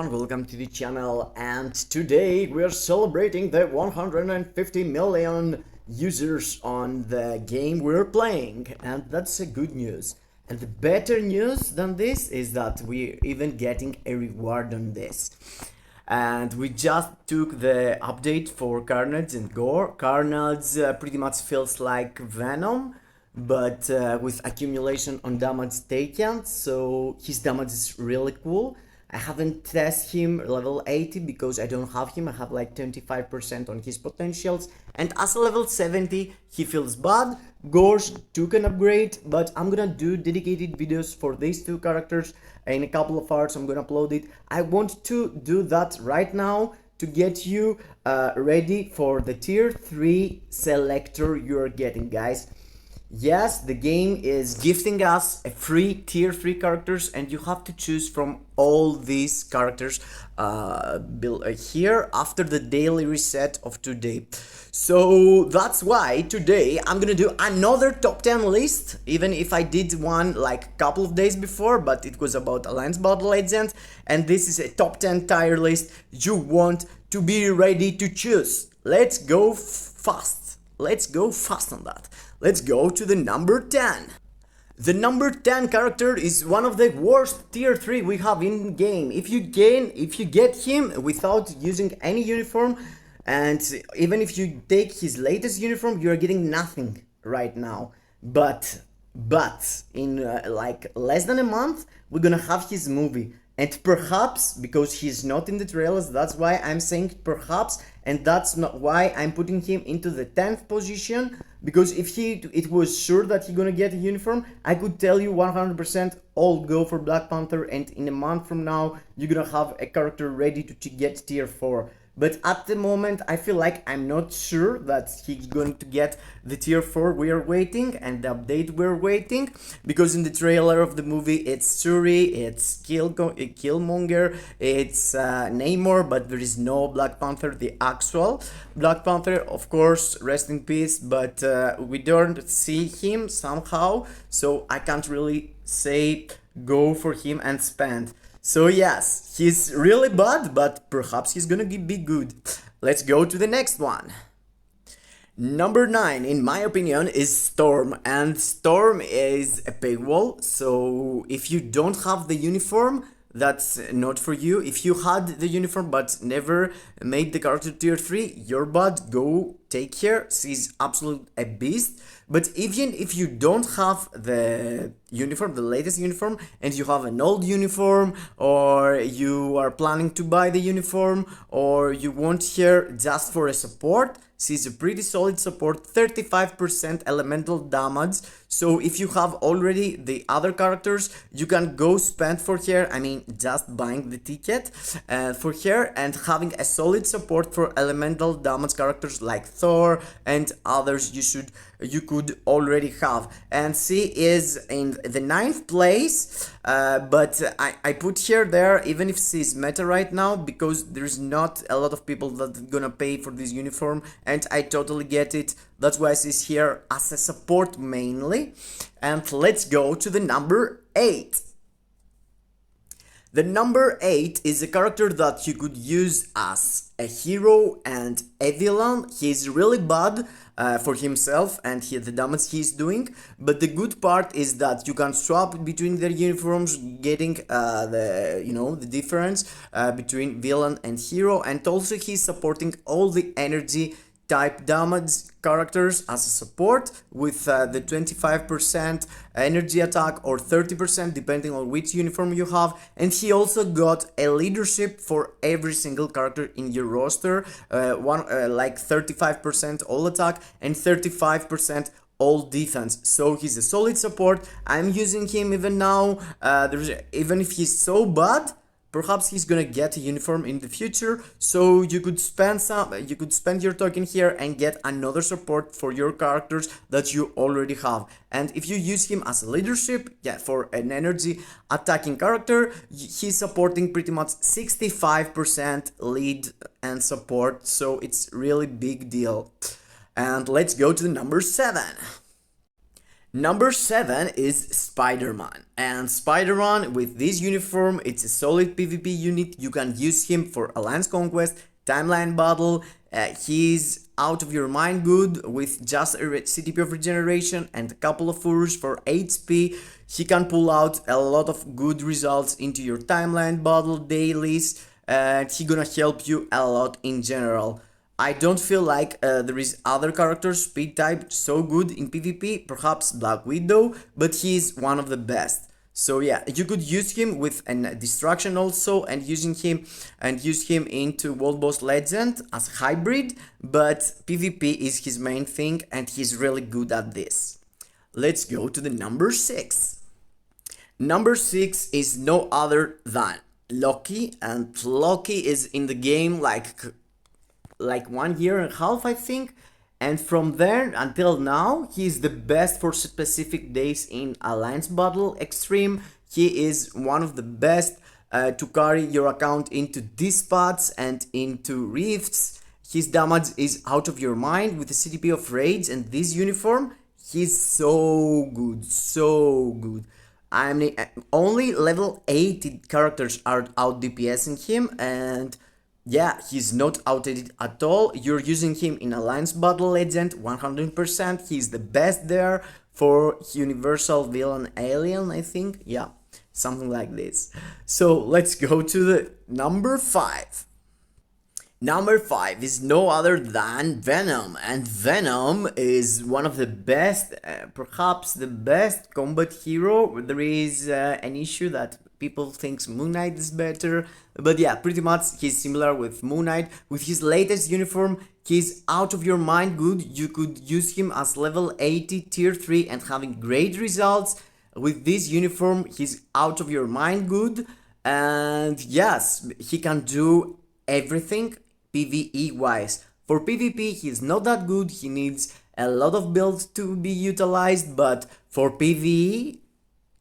everyone, welcome to the channel, and today we are celebrating the 150 million users on the game we're playing, and that's a good news. And the better news than this is that we're even getting a reward on this. And we just took the update for Carnage and Gore. Carnage pretty much feels like Venom, but with accumulation on damage taken, so his damage is really cool. I haven't tested him level 80 because I don't have him. I have like 25% on his potentials, and as a level 70 he feels bad. Gorge took an upgrade, but I'm gonna do dedicated videos for these two characters in a couple of hours. I'm gonna upload it. I want to do that right now to get you ready for the tier 3 selector you're getting, guys. Yes, the game is gifting us a free tier 3 characters, and you have to choose from all these characters here after the daily reset of today. So that's why today I'm gonna do another top 10 list, even if I did one like a couple of days before, but it was about Alliance Battle Legends, and this is a top 10 tier list you want to be ready to choose. Let's go fast. Let's go fast on that. Let's go to the number 10. The number 10 character is one of the worst tier 3 we have in game. If you get him without using any uniform, and even if you take his latest uniform, you are getting nothing right now. But in like less than a month, we're gonna have his movie. And perhaps, because he's not in the trailers, that's why I'm saying perhaps, and that's not why I'm putting him into the 10th position, because if it was sure that he's gonna get a uniform, I could tell you 100% all go for Black Panther, and in a month from now, you're gonna have a character ready to get tier 4. But at the moment, I feel like I'm not sure that he's going to get the tier 4 we are waiting and the update we're waiting, because in the trailer of the movie it's Shuri, it's Killmonger, it's Namor, but there is no Black Panther, the actual Black Panther. Of course, rest in peace, but we don't see him somehow, so I can't really say go for him and spend. So yes, he's really bad, but perhaps he's gonna be good. Let's go to the next one. Number 9, in my opinion, is Storm, and Storm is a paywall, so if you don't have the uniform, that's not for you. If you had the uniform but never made the character tier 3, you're bad, go take her, she's absolute a beast. But even if you don't have the uniform, the latest uniform, and you have an old uniform, or you are planning to buy the uniform, or you want her just for a support, she's a pretty solid support, 35% elemental damage. So if you have already the other characters, you can go spend for her, I mean just buying the ticket for her, and having a solid support for elemental damage characters like Thor and others you could already have. And she is in the 9th place, but I put her there even if she's meta right now, because there's not a lot of people that are gonna pay for this uniform, and I totally get it. That's why she's here as a support mainly. And let's go to the number 8. The number 8 is a character that you could use as a hero and a villain. He's really bad for himself and the damage he's doing, but the good part is that you can swap between their uniforms, getting the difference between villain and hero, and also he's supporting all the energy type damage characters as a support with the 25% energy attack or 30% depending on which uniform you have. And he also got a leadership for every single character in your roster, like 35% all attack and 35% all defense. So he's a solid support. I'm using him even now. Even if he's so bad, perhaps he's gonna get a uniform in the future, so you could spend your token here and get another support for your characters that you already have. And if you use him as a leadership, yeah, for an energy attacking character, he's supporting pretty much 65% lead and support, so it's really big deal. And let's go to the number 7. Number 7 is Spider-Man, and Spider-Man with this uniform, it's a solid PvP unit. You can use him for Alliance Conquest, Timeline Battle. He's out of your mind good with just a CTP of regeneration and a couple of furs for HP. He can pull out a lot of good results into your Timeline Battle dailies, and he gonna help you a lot in general. I don't feel like there is other characters speed type so good in PvP, perhaps Black Widow, but he's one of the best. So yeah, you could use him with a distraction also, and use him into World Boss Legend as hybrid, but PvP is his main thing and he's really good at this. Let's go to the number 6. Number 6 is no other than Loki, and Loki is in the game like 1 year and a half, I think, and from there until now he's the best for specific days in Alliance Battle Extreme. He is one of the best to carry your account into these spots and into rifts. His damage is out of your mind with the CTP of Rage and this uniform. He's so good, so good. I mean, only level 80 characters are out DPSing him, and yeah, he's not outdated at all. You're using him in Alliance Battle Legend 100%. He's the best there for Universal Villain Alien, I think. Yeah, something like this. So let's go to the number 5. Number 5 is no other than Venom, and Venom is one of the best, perhaps the best combat hero. There is an issue that people think Moon Knight is better, but yeah, pretty much he's similar with Moon Knight. With his latest uniform, he's out of your mind good. You could use him as level 80 tier 3 and having great results. With this uniform, he's out of your mind good, and yes, he can do everything PvE wise. For PvP, he's not that good. He needs a lot of builds to be utilized, but for PvE,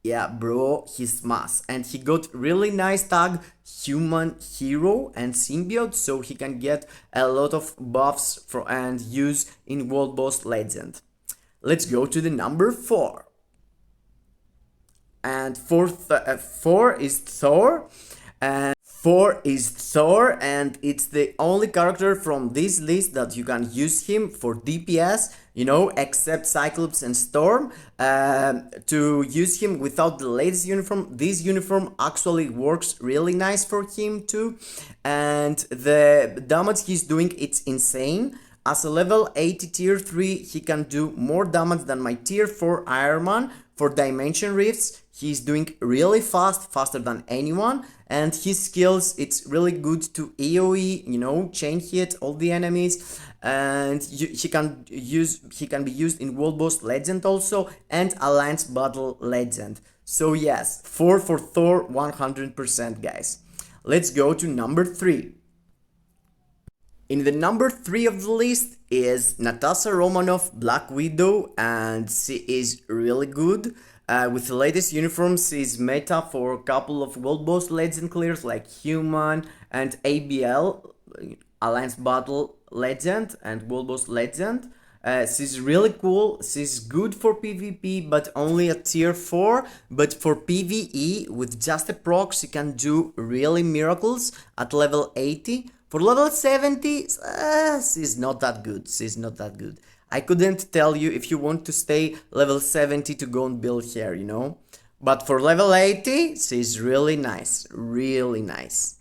yeah, bro, he's mass. And he got really nice tag Human Hero and Symbiote, so he can get a lot of buffs and use in World Boss Legend. Let's go to the number 4. And 4 is Thor. And 4 is Thor, and it's the only character from this list that you can use him for DPS, you know, except Cyclops and Storm. To use him without the latest uniform, this uniform actually works really nice for him too, and the damage he's doing, it's insane. As a level 80 tier 3, he can do more damage than my tier 4 Ironman. For Dimension Rifts, he's doing really fast, faster than anyone, and his skills, it's really good to AoE, you know, chain hit all the enemies, and he can be used in World Boss Legend also, and Alliance Battle Legend. So yes, 4 for Thor 100%, guys. Let's go to number 3. In the number 3 of the list is Natasha Romanoff, Black Widow, and she is really good. With the latest uniforms, she's meta for a couple of World Boss Legend clears like Human and ABL, Alliance Battle Legend and World Boss Legend. She's really cool. She's good for PvP, but only at tier 4. But for PvE, with just a proc, she can do really miracles at level 80. For level 70, she's not that good. She's not that good. I couldn't tell you if you want to stay level 70 to go and build here, you know. But for level 80, she's really nice. Really nice.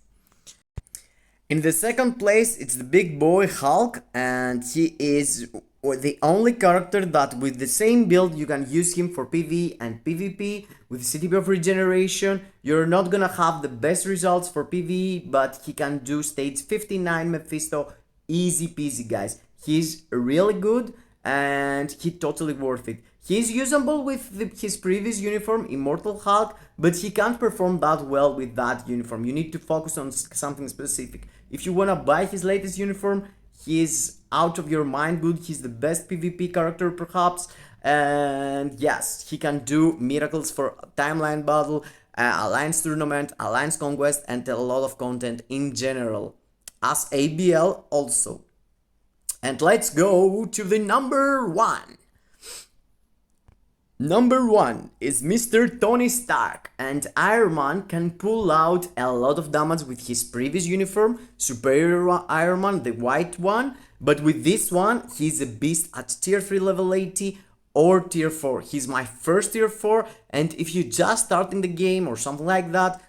In the second place, it's the big boy Hulk, and he is the only character that with the same build you can use him for PvE and PvP. With CTP of regeneration, you're not gonna have the best results for PvE, but he can do stage 59 Mephisto easy peasy, guys. He's really good and he totally worth it. He's usable with his previous uniform, Immortal Hulk, but he can't perform that well with that uniform. You need to focus on something specific. If you wanna buy his latest uniform, he's out of your mind good. He's the best PvP character perhaps, and yes, he can do miracles for Timeline Battle, Alliance Tournament, Alliance Conquest, and a lot of content in general, as ABL also. And let's go to the number 1. Number 1 is Mr. Tony Stark, and Iron Man can pull out a lot of damage with his previous uniform, Superior Iron Man, the white one, but with this one, he's a beast at tier 3 level 80 or tier 4. He's my first tier 4, and if you just starting the game or something like that,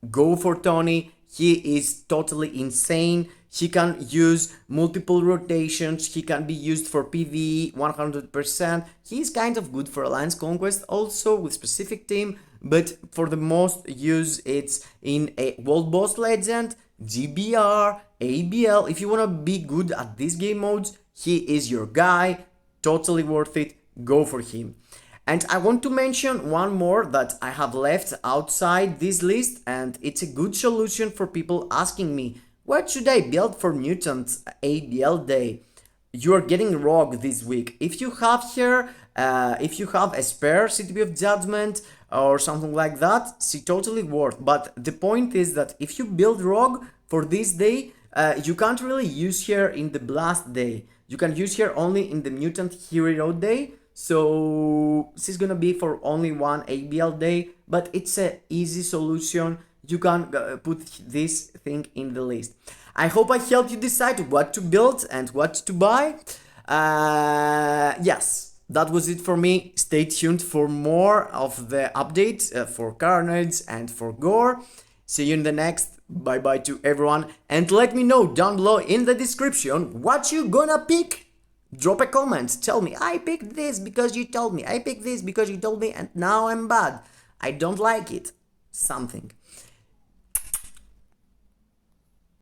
go for Tony. He is totally insane. He can use multiple rotations. He can be used for PvE 100%. He's kind of good for Alliance Conquest also with specific team, but for the most use it's in a World Boss Legend, GBR, ABL. If you want to be good at these game modes, he is your guy. Totally worth it. Go for him. And I want to mention one more that I have left outside this list, and it's a good solution for people asking me, what should I build for Mutant ABL Day? You are getting Rogue this week. If you have here, if you have a spare CTB of Judgment or something like that, it's totally worth. But the point is that if you build Rogue for this day, you can't really use here in the Blast Day. You can use here only in the Mutant Hero Day. So this is gonna be for only one ABL day, but it's a easy solution. You can put this thing in the list. I hope I helped you decide what to build and what to buy. Yes, that was it for me. Stay tuned for more of the updates for Carnage and for Gore. See you in the next. Bye bye to everyone, and let me know down below in the description what you gonna pick. Drop a comment, tell me, I picked this because you told me, I picked this because you told me, and now I'm bad. I don't like it. Something.